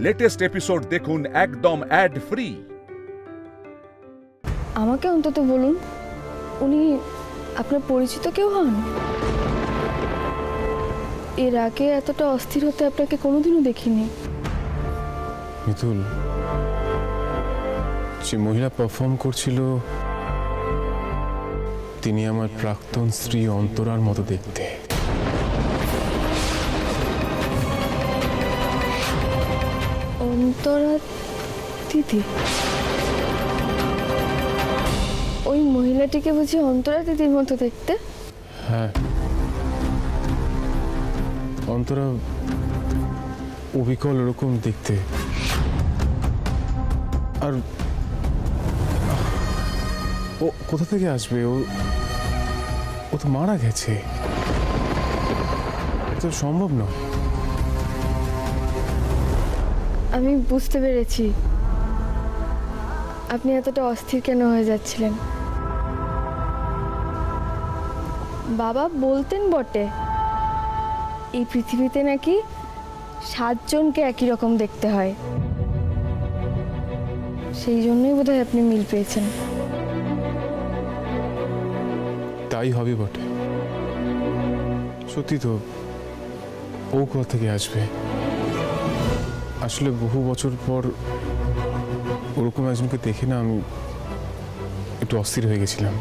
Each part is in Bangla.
লেটেস্ট এপিসোড দেখুন একদম অ্যাড ফ্রি। আমাকে অন্তত বলুন, উনি আপনার পরিচিত কেউ হন? এর আগে এতটা অস্থির হতে আপনাকে কোনোদিনও দেখিনি। মিতুল, যে মহিলা পারফর্ম করছিল তিনি আমার প্রাক্তন স্ত্রী অন্তরার মতো দেখতে। অন্তরা দিদি? ওই মহিলাটিকে বুঝি অন্তরা দিদির মতো দেখতে? হ্যাঁ, অন্তরা অবিকল ওরকম দেখতে। আর ও কোথা থেকে আসবে? ও তো মারা গেছে, এটা তো সম্ভব নয়। আমি বুঝতে পেরেছি আপনি এতটা অস্থির কেন হয়ে যাচ্ছিলেন। বাবা বলতেন বটে, এই পৃথিবীতে নাকি 7 জনকে একই রকম দেখতে হয়। সেই জন্যই বোধহয় আপনি মিল পেয়েছেন। তাই হবে বটে। সত্যি তো, ও কোথা থেকে আসবে? আসলে বহু বছর পর ওরকম একজনকে দেখে না আমি একটু অস্থির হয়ে গেছিলাম।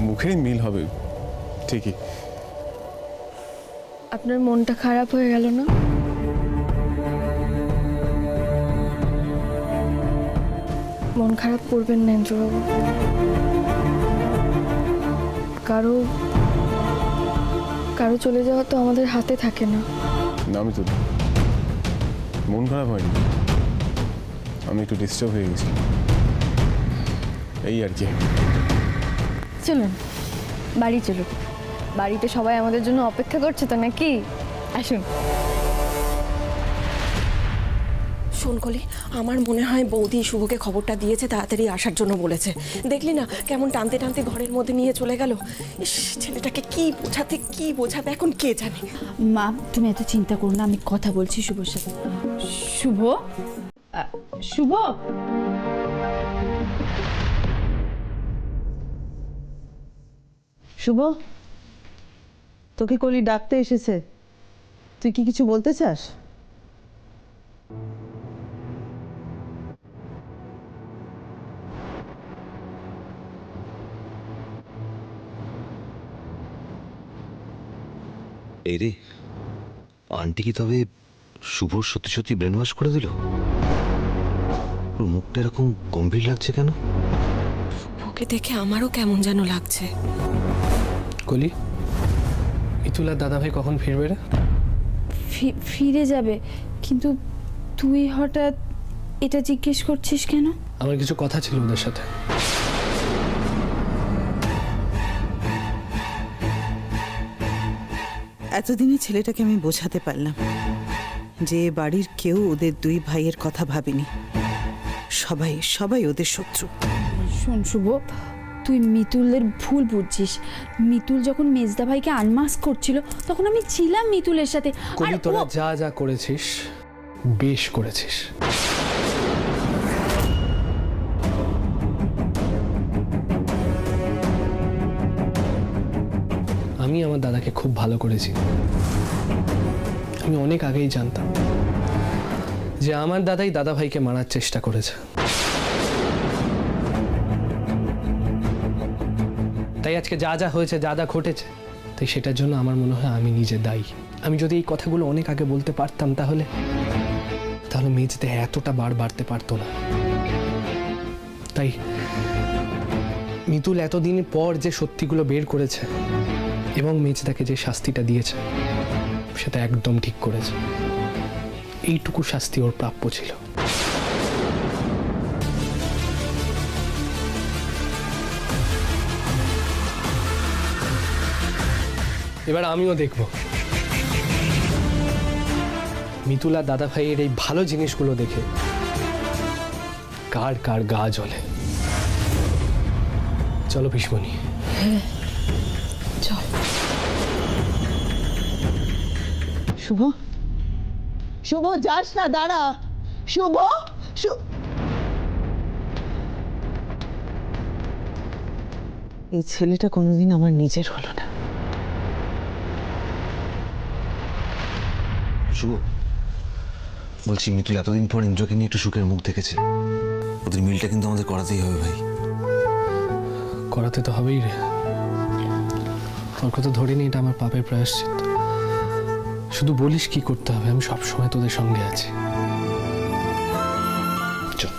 মুখেরই মিল হবে ঠিকই। আপনার মনটা খারাপ হয়ে গেল না? মন খারাপ করবেন না ইন্দ্রবাবু। কারো কারো চলে যাওয়া তো আমাদের হাতে থাকে না। না, আমি তো মন খারাপ হয়নি, আমি একটু ডিস্টার্ব হয়ে গেছি, এই আর কি। চলুন বাড়ি চলুন, বাড়িতে সবাই আমাদের জন্য অপেক্ষা করছে তো নাকি? আসুন। শোন কলি, আমার মনে হয় বৌদি শুভকে খবরটা দিয়েছে, তাড়াতাড়ি আসার জন্য বলেছে। দেখলি না কেমন টানতে টানতে ঘরের মধ্যে নিয়ে চলে গেল। ইস, ছেলেটাকে কি বোঝাবে এখন কে জানে। মা, তুমি এত চিন্তা করো না, আমি কথা বলছি শুভর সাথে। শুভ, শুভ, শুভ, তোকে কলি ডাকতে এসেছে। তুই কি কিছু বলতে চাস? এই রে, আন্টি কি তবে শুভর সত্যি সত্যি ব্রেন ওয়াশ করে দিল? ওর মুখটা এরকম গম্ভীর লাগছে কেন? শুভকে দেখে আমারও কেমন যেন লাগছে। কলি, মিতুল আর দাদাভাই কখন ফিরবে রে? ফিরে যাবে, কিন্তু তুই হঠাৎ এটা জিজ্ঞেস করছিস কেন? আমার কিছু কথা ছিল ওদের সাথে। এতদিনে ছেলেটাকে আমি বোঝাতে পারলাম যে বাড়ির কেউ ওদের দুই ভাইয়ের কথা ভাবেনি। সবাই সবাই ওদের শত্রু। শোন শুভ, তুই মিতুলের ভুল বুঝছিস। মিতুল যখন মেজদা ভাইকে আনমাস্ক করছিল তখন আমি ছিলাম মিতুলের সাথে। কলি, তোরা যা যা করেছিস বেশ করেছিস। আমি আমার দাদাকে খুব ভালো করেছি। আমি অনেক আগেই জানতাম যে আমার দাদাই দাদাভাইকে মারার চেষ্টা করেছে। তাই আজকে যা যা হয়েছে, যা যা ঘটেছে, তাই সেটার জন্য আমার মনে হয় আমি নিজে দায়ী। আমি যদি এই কথাগুলো অনেক আগে বলতে পারতাম তাহলে মেজদা এতটা বার বাড়তে পারতো না। তাই মিতুল এতদিন পর যে সত্যিগুলো বের করেছে এবং মেজদাকে যে শাস্তিটা দিয়েছে সেটা একদম ঠিক করেছে। এইটুকু শাস্তি ওর প্রাপ্য ছিল। এবার আমিও দেখব মিতুল আর দাদা ভাইয়ের এই ভালো জিনিসগুলো দেখে কার কার গা জ্বলে। চলো পিসমণি। শুভ, শুভ যাস না, দাঁড়া। শুভ, এই ছেলেটা কোনোদিন আমার নিজের হলো না। শুভ, বলছি মিতুল এতদিন পর ইন্দ্রকে নিয়ে একটু সুখের মুখ দেখেছে। ওদের মিলটা কিন্তু আমাদের করাতেই হবে ভাই। করাতে তো হবেই রে। তোর কথা ধরে নি, এটা আমার পাপের প্রায়শ্চিত্ত। শুধু বলিস কি করতে হবে, আমি সবসময় তোদের সঙ্গে আছি। চল।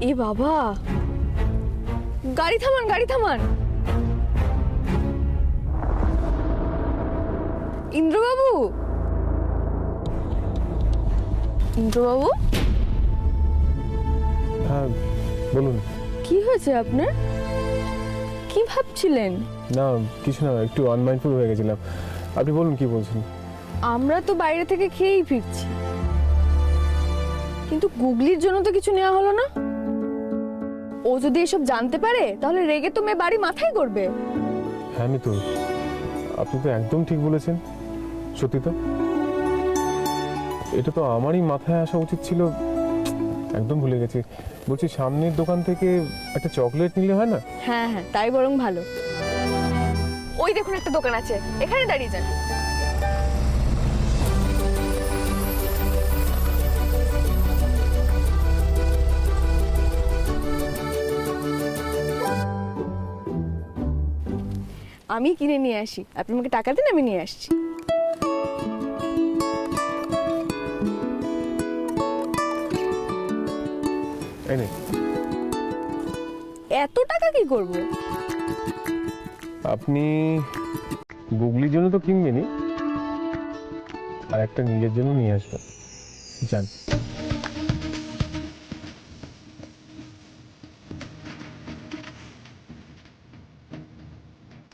এ বাবা, গাড়ি থামান, গাড়ি থামান। ইন্দ্রবাবু, ইন্দ্রবাবু, হ্যাঁ বলুন। কি হয়েছে আপনার? কি ভাবছিলেন? না কিছু না, একটু আনমাইন্ডফুল হয়ে গেছিলাম। আপনি বলুন কি বলছেন। আমরা তো বাইরে থেকে খেয়েই ফিরছি, কিন্তু গুগলির জন্য তো কিছু নেওয়া হলো না। ও যদি এসব জানতে পারে তাহলে রেগে তো মেয়ে বাড়ি মাথায় করবে। হ্যাঁ মিতুল, আপনি তো একদম ঠিক বলেছেন। সত্যি তো, এটা তো আমারই মাথায় আসা উচিত ছিল, একদম ভুলে গেছি। বলছি সামনের দোকান থেকে একটা চকলেট নিলে হয় না? হ্যাঁ হ্যাঁ, তাই বরং ভালো। ওই দেখুন একটা দোকান আছে, এখানে দাঁড়িয়ে যান। আমি কিনে নিয়ে আসি, আপনি আমাকে টাকা দিন, আমি নিয়ে আসছি। এত টাকা কি করব? আপনি গুগলির জন্য তো কিনবেনই, আর একটা নিজের জন্য নিয়ে আসবেন। যান।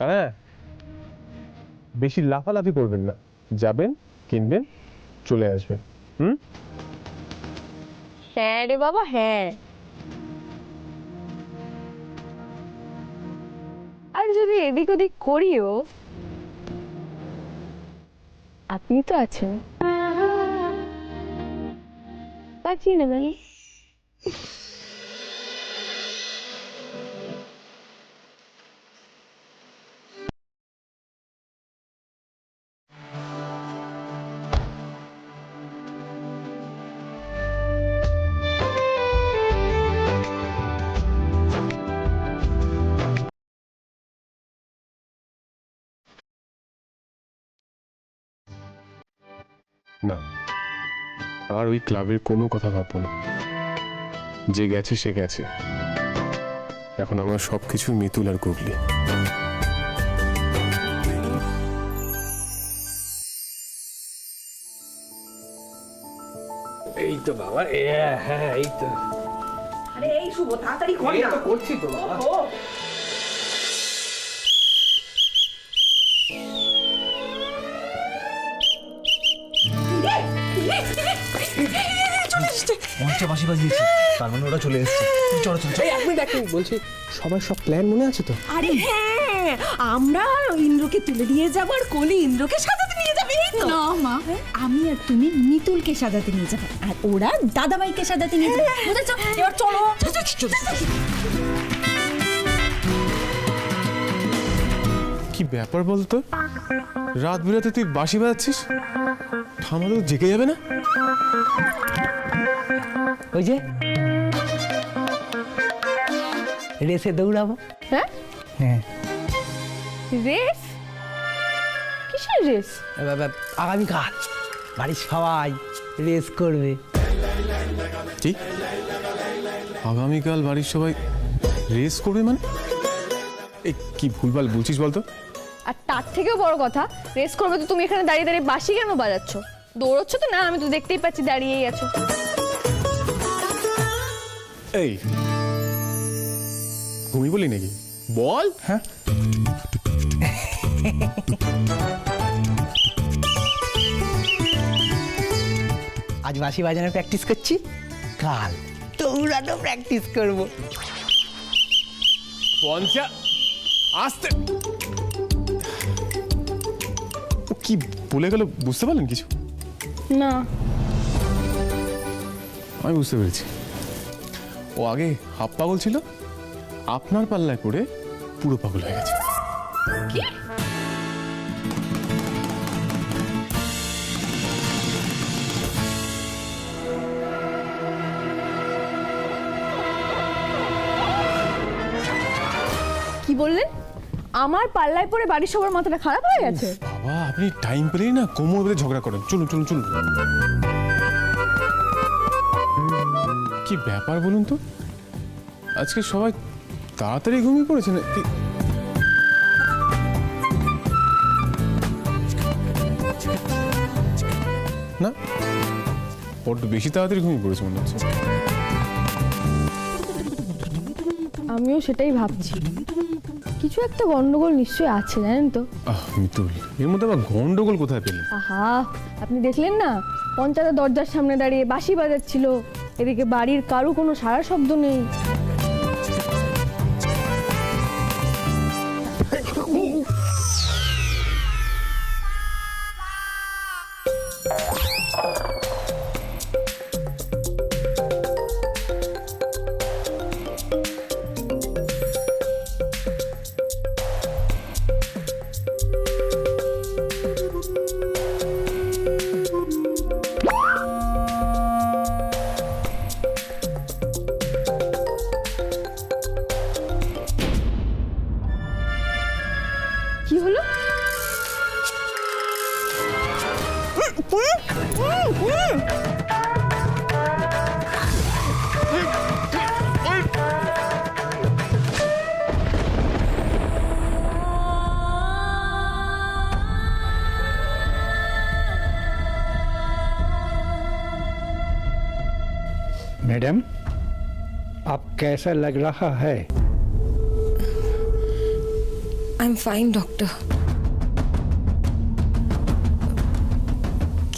হ্যাঁ, বেশি লাফালাফি করবেন না, যাবেন কিনবেন চলে আসবেন। হ্যাঁ রে বাবা, হ্যাঁ। আর যদি এদিক ওদিক করিও, আপনি তো আছেন, বাঁচিয়ে নেবেন। না, আর ওই ক্লাবের কোনো কথা ভাববো না। যে গেছে সে গেছে, এখন আমার সবকিছু মিতুল আর গুগলি। এই তো বাবা, হ্যাঁ এই তো। আরে এই শুভ, তাড়াতাড়ি কর না। করছি তো বাবা। অনেকটা বাঁশি বাজিয়েছি, তার মানে ওরা চলে এসেছে। চলো চলো চলো। এই এক মিনিট, বলছি সবার সব প্ল্যান মনে আছে তো? আরে হ্যাঁ, আমরা ইন্দ্রকে তুলে দিয়ে যাবো আর কলি ইন্দ্রকে সাজাতে নিয়ে যাবে। এই তো না মা, আমি আর তুমি মিতুলকে সাজাতে নিয়ে যাবো, আর ওরা দাদাভাইকে সাজাতে নিয়ে যাবে। বুঝেছো? এবার চলো। কি ব্যাপার বলতো, রাত বেরাতে তুই বাঁশি বাজাচ্ছিস? ঠামারও জেগে যাবে না? ওই যে রেসে দৌড়াবো। হ্যাঁ হ্যাঁ, রেস? কিসের রেস? আগামীকাল বাড়ির সবাই রেস করবে। কি আগামীকাল বাড়ির সবাই রেস করবে মানে? এই কি ভুলভাল বলছিস বলতো? আর তার থেকেও বড় কথা, রেস করবে তো তুমি এখানে দাঁড়িয়ে দাঁড়িয়ে বাঁশি কেন বাজাচ্ছ? দৌড়চ্ছ তো না, আমি তো দেখতেই পাচ্ছি দাঁড়িয়েই আছো। এই ঘুমিয়ে বলি নাকি বল? হ্যাঁ আজ বাঁশি বাজানোর প্র্যাকটিস করছি, কাল দৌড়ানো প্র্যাকটিস করব। আসতে ও কি বলে গেল বুঝতে পারলেন কিছু? না, আমি বুঝতে পেরেছি। ও আগে হাফ পাগল ছিল, আপনার পাল্লায় পড়ে পুরো পাগল হয়ে গেছে। কি? কি বললেন? আমার পাল্লায় পড়ে বাড়ির সবার মাথাটা খারাপ হয়ে গেছে? বাবা আপনি টাইম পেলেই না কোমর বেঁধে ঝগড়া করেন। চলুন চলুন চলুন। কি ব্যাপার বলুন তো, আজকে সবাই তাড়াতাড়ি ঘুমিয়ে পড়েছে নাকি? না বড্ড বেশি তাড়াতাড়ি ঘুমিয়ে পড়েছে মনে হচ্ছে। আমিও সেটাই ভাবছি, কিছু একটা গন্ডগোল নিশ্চয়ই আছে, জানেন তো? মিতুল, এর মধ্যে আবার গন্ডগোল কোথায় পেলেন? আহা, আপনি দেখলেন না পঞ্চায়েতের দরজার সামনে দাঁড়িয়ে বাঁশি বাজাচ্ছিল, এদিকে বাড়ির কারো কোনো সারা শব্দ নেই। কি হলো? मैडम, आप कैसा लग रहा है? আই এম ফাইন ডক্টর,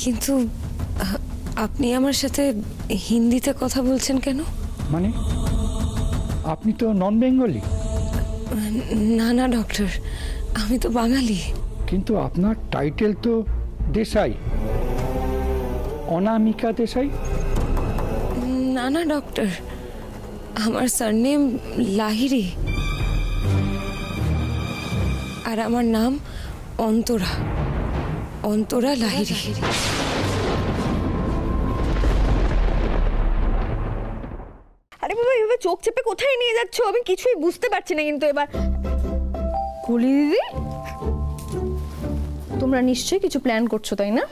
কিন্তু আপনি আমার সাথে হিন্দিতে কথা বলছেন কেন? মানে আপনি তো নন বেঙ্গলি। না না ডক্টর, আমি তো বাঙালি। কিন্তু আপনার টাইটেল তো দেশাই, অনামিকা দেশাই। না না ডক্টর, আমার সারনেম লাহিড়ী, আর আমার নাম অন্তরা, অন্তরা লাহিড়ী। আরে বাবা, এভাবে চোখ চেপে কোথায় নিয়ে যাচ্ছ? আমি কিছুই বুঝতে পারছি না। কিন্তু এবার কলি দিদি, তোমরা নিশ্চয়ই কিছু প্ল্যান করছো, তাই না?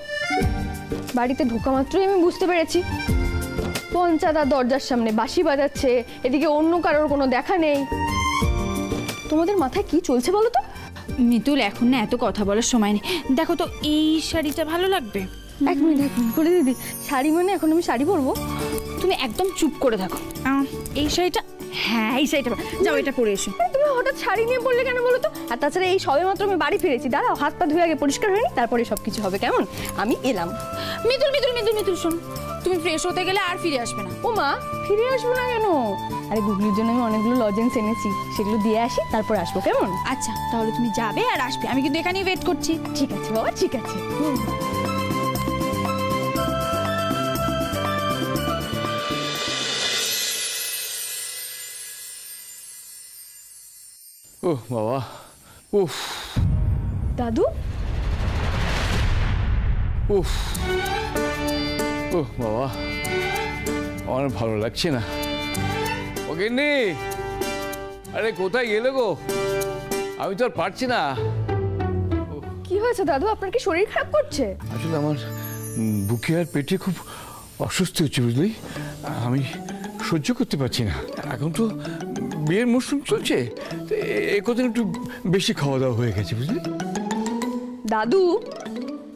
বাড়িতে ঢোকা মাত্রই আমি বুঝতে পেরেছি পঞ্চায়েত দরজার সামনে বাঁশি বাজাচ্ছে, এদিকে অন্য কারোর কোনো দেখা নেই। তোমাদের মাথায় কি চলছে বলো তো? মিতুল, এখন না এত কথা বলার সময় নেই। দেখো তো এই শাড়িটা ভালো লাগবে। এক মিনিট করে দিদি, শাড়ি মানে এখন আমি শাড়ি পরবো? তুমি একদম চুপ করে থাকো। এই শাড়িটা, হ্যাঁ এই শাড়িটা যাও, এটা পরে এসো। তুমি হঠাৎ শাড়ি নিয়ে বললে কেন বলো তো? আর তাছাড়া এই সবে মাত্র আমি বাড়ি ফিরেছি, দাঁড়াও হাত পা ধুয়ে আগে পরিষ্কার হয়নি, তারপরে সবকিছু হবে, কেমন? আমি এলাম। মিতুল মিতুল মিতুল মিতুল শোন, তুমি ফ্রেশ হতে গেলে আর ফিরে আসবে না। ও মা, ফিরে আসবো না কেন? আরে গুগলির জন্য আমি অনেকগুলো লজেন্স এনেছি, সেগুলো দিয়ে আসি তারপর আসবো, কেমন? আচ্ছা তাহলে তুমি যাবে আর আসবে, আমি কিন্তু এখানেই ওয়েট করছি। ঠিক আছে বাবা, ঠিক আছে। ও বাবা, উফ দাদু, উফ, ও বাবা, আমার ভালো লাগছে না। ও গিন্নি, আরে কোথায় গেলে গো? আমি তো আর পারছি না। কি হয়েছে দাদু? আপনার কি শরীর খারাপ করছে? আসলে আমার বুকে আর পেটে খুব অসুস্থ হচ্ছে, বুঝলি? আমি সহ্য করতে পারছি না। এখন তো বিয়ের মরশুম চলছে, এই কদিন একটু বেশি খাওয়া দাওয়া হয়ে গেছে, বুঝলি? দাদু,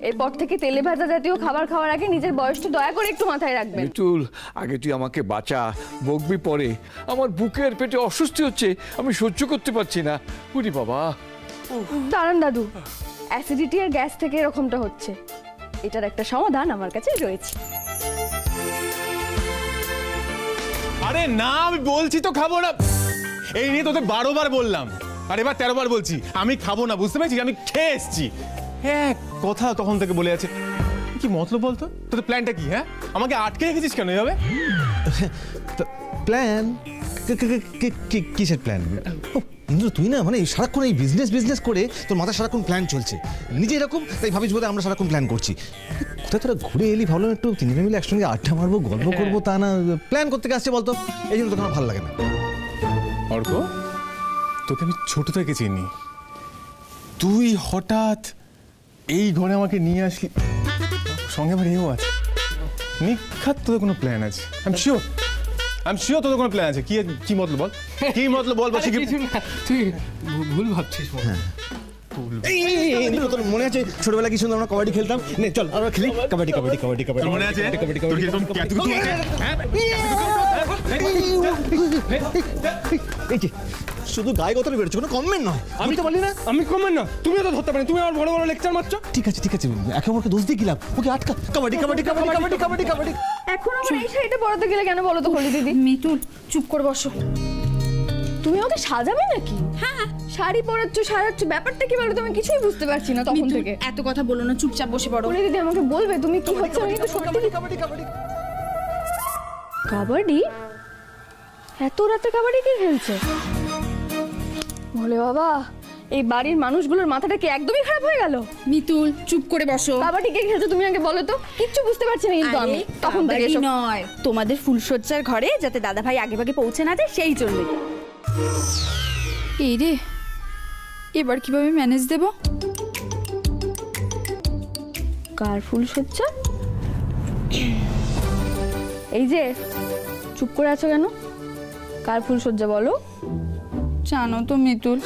এরপর থেকে তেলে ভাজা জাতীয় খাবার খাওয়ার আগে নিজের বয়সটা দয়া করে একটু মাথায় রাখবেন। মিতুল, আগে তুই আমাকে বাঁচা, বকবি পরে। আমার বুকের পেটে অস্বস্তি হচ্ছে, আমি সহ্য করতে পারছি না। উরি বাবা। দাঁড়ান দাদু, অ্যাসিডিটি আর গ্যাস থেকে এরকমটা হচ্ছে, এটার একটা সমাধান আমার কাছে রয়েছে। আরে না, আমি বলছি তো খাবো না। এই নিয়ে তোদের 12 বার বললাম, আর এবার 13 বার বলছি আমি খাবো না, বুঝতে পেরেছিস? আমি খেয়ে এসছি। এক কথা তখন থেকে বলে আছে। কি মতলব বলতো? তোদের প্ল্যানটা কি? হ্যাঁ, আমাকে আটকে রেখেছিস কেন এভাবে? প্ল্যান? কিসের প্ল্যান? ইন্দ্র, তুই না মানে সারাক্ষণ এই বিজনেস করে তোর মাথায় সারাক্ষণ প্ল্যান চলছে। নিজে এরকম, তাই ভাবিস বোধহয় আমরা সারাক্ষণ প্ল্যান করছি। কোথায় তোরা ঘুরে এলি, ভাবলাম একটু তিনজনে মিলে একসঙ্গে আড্ডা মারবো, গল্প করবো, তা না প্ল্যান করতে আসছে বলতো। এই জন্য তোকে আমার ভালো লাগে না। অর্ক, তোকে আমি ছোট থেকে চিনি, তুই হঠাৎ এই ঘরে আমাকে নিয়ে আসলি, সঙ্গে আমার এও আছে। নিখাত তোদের কোনো প্ল্যান আছে। আমি শিওর তোদের কোনো প্ল্যান আছে। কি মতলব বল, কি মতলব বল। তুই ভুল ভাবছিস। তোর মনে আছে ছোটবেলা কি সুন্দর আমরা কবাডি খেলতাম? নে চল আমরা খেলি কবাডি। মনে আছে? শুধু গায়ে কথা বেরোচ্ছে, কোনো কমেন্ট নয়। আমি তো বলি না, আমি কমেন্ট না, তুমিও তো ধরতে পারি। তুমি আমার বড় বড় লেকচার মারছো। ঠিক আছে একে অপরকে দোষ দিয়ে গেলাম। ওকে আটকা। কবাডি। এখন আমার এই শাড়িটা পরাতে গেলে কেন বলো তো কলি দিদি? মিতুল চুপ করে বসো। তুমি আমাকে সাজাবে নাকি? হ্যাঁ, শাড়ি পরাচ্ছ, সাজাচ্ছ, ব্যাপারটা কি বলো? তুমি কিছুই বুঝতে পারছি না তখন থেকে। এত কথা বলো না, চুপচাপ বসে পড়ো। কলি দিদি আমাকে বলবে তুমি কি হচ্ছে? আমি তো সত্যি কাবাডি? এত রাতে কাবাডি কে খেলছে? বলে বাবা, এই বাড়ির মানুষগুলোর মাথাটা কি একদমই খারাপ হয়ে গেল? মিতুল চুপ করে বসো। কাবাডি কে খেলছে তুমি আগে বলো তো? কিচ্ছু বুঝতে পারছি না কিন্তু আমি তখন থেকে। কাবাডি নয়, তোমাদের ফুলসজ্জার ঘরে যাতে দাদা ভাই আগে ভাগে পৌঁছে না যায় সেই জন্য। এই রে, এবার কিভাবে ম্যানেজ দেব? কার ফুলসজ্জা? এই যে চুপ করে আছো কেন? কার ফুলসজ্জা বলো? জানো তো মিতুল,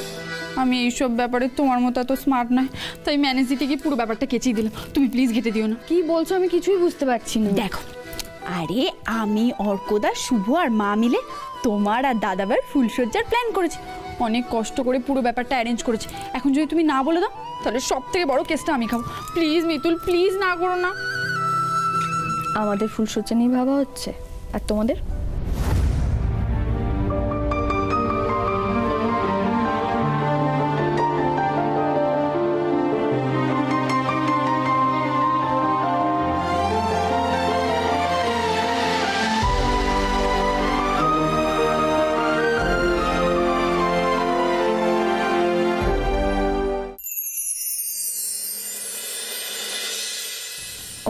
আমি এইসব ব্যাপারে তোমার মতো এত স্মার্ট নয়, তাই ম্যানেজ দিতে গিয়ে পুরো ব্যাপারটা কেচেই দিলাম। তুমি প্লিজ ঘেটে দিও না। কি বলছো? আমি কিছুই বুঝতে পারছি না। দেখো, আরে আমি, অর্কদা, শুভ আর মা মিলে তোমার আর দাদাবার ফুলসজ্জার প্ল্যান করেছি। অনেক কষ্ট করে পুরো ব্যাপারটা অ্যারেঞ্জ করেছি। এখন যদি তুমি না বলে দাও তাহলে সব থেকে বড় কেসটা আমি খাবো। প্লিজ মিতুল, প্লিজ না করো না। আমাদের ফুলসজ্জা নিয়ে ভাবা হচ্ছে, আর তোমাদের?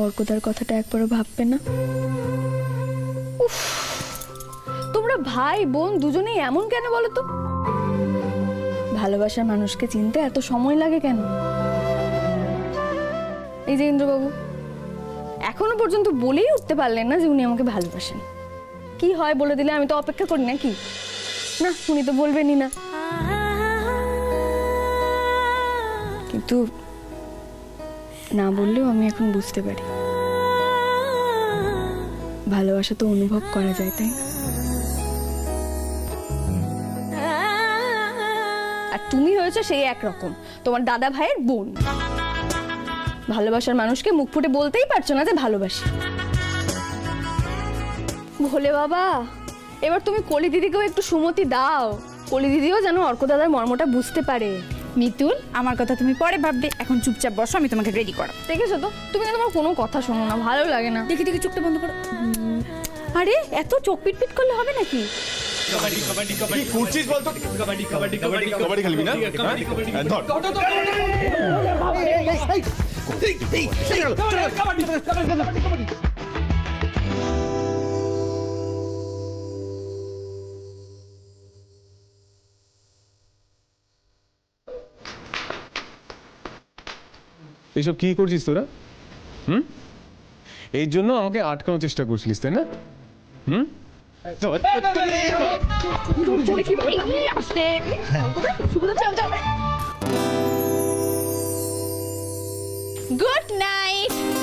অর্কদার কথাটা একবারও ভাববে না? উফ, তোমরা ভাই বোন দুজনেই এমন কেন বলো তো? ভালোবাসার মানুষকে চিনতে এত সময় লাগে কেন? এই যে ইন্দ্রবাবু এখনো পর্যন্ত বলেই উঠতে পারলেন না যে উনি আমাকে ভালোবাসেন। কি হয় বলে দিলে আমি তো অপেক্ষা করি নাকি? না, উনি তো বলবেনই না। কিন্তু না বললেও আমি এখন বুঝতে পারি ভালোবাসা তো অনুভব করা যায়, তাই না? আর তুমি হয়েছো সেই একরকম, তোমার দাদা ভাইয়ের বোন। ভালোবাসার মানুষকে মুখ ফুটে বলতেই পারছো না যে ভালোবাসি। ভোলে বাবা, এবার তুমি কলি দিদিকেও একটু সুমতি দাও। কলি দিদিও যেন অর্ক দাদার মর্মটা বুঝতে পারে। মিতুল, আমার কথা তুমি পরে ভাববে, এখন চুপচাপ বসো, আমি তোমাকে রেডি করা। দেখেছো তো, তুমি কিন্তু আমার কোনো কথা শোনো না, ভালো লাগে না। দেখি দেখি, চোখটা বন্ধ করো। আরে এত চোখ পিটপিট করলে হবে নাকি? কবাডি খেলবি না? এইসব কি করছিস তোরা? এই জন্য আমাকে আটকানোর চেষ্টা করছিলিস, তাই না? Good night.